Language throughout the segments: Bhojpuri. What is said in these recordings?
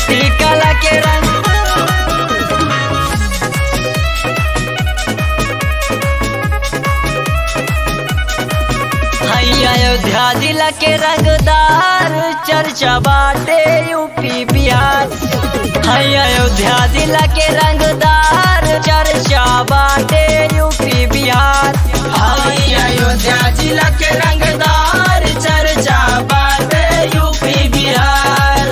बैती कला के रंग अयोध्या जिला के रंगदार चर्चा बाटे यूपी बिहार। अयोध्या जिला के रंगदार चर्चा बाटे यूपी बिहार। अयोध्या जिला के रंगदार चर्चा बाटे यूपी बिहार।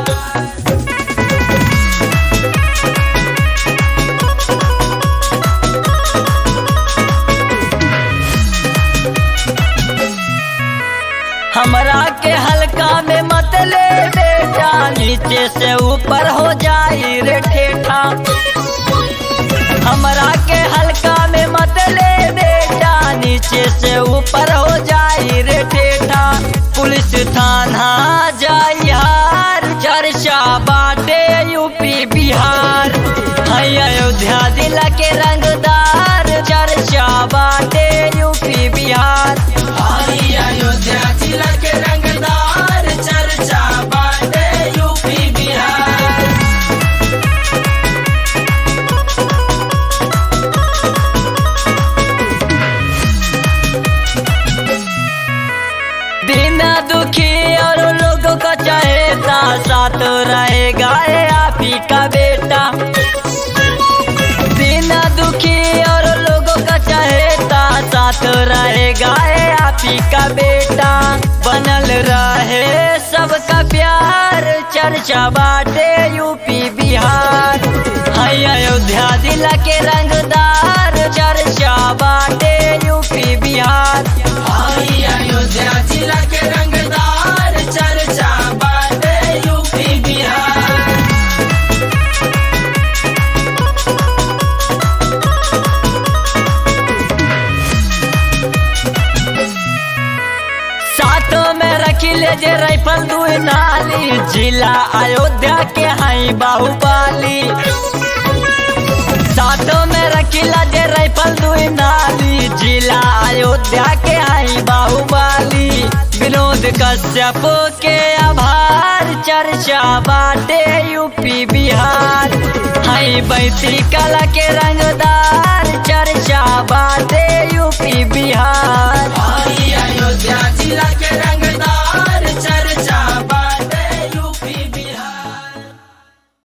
हमरा के हल्का में मत ले बेटा, नीचे से ऊपर हो जाई रे ठेठा। हमरा के हल्का में मत ले बेटा, नीचे से ऊपर हो जाई रे ठेठा। पुलिस थाना जाई हार चर्चा बाटे यूपी बिहार। अयोध्या जिला के रंगदार चर्चा बाटे यूपी बिहार। अयोध्या जिला के रंगदार चर्चा बाटे यूपी बिहार। बिना दुखी और लोगों का चहेता, साथ रहेगा ये आप ही का बेटा। बिना दुखी और लोगों का चहेता, साथ रहेगा ये आप ही का बेटा। बनल रहे सबका प्यार चर्चा बाटे यूपी बिहार। अयोध्या जिला के रंगदार चर्चा बाटे यूपी बिहार। अयोध्या जिला के रंगदार चर्चा बाटे यूपी बिहार। साथों में रखी ले जे राइफल दुई नाली, जिला अयोध्या के हाई बाहुबली। साथों में रखीला जे राइफल दुई नाली, जिला अयोध्या के हाई बाहुबली। विनोद कश्यप के आभार चर्चा बाटे यूपी बिहार। हाई बैती कला के रंगदार चर्चा बाटे यूपी बिहार। अयोध्या जिला के रंग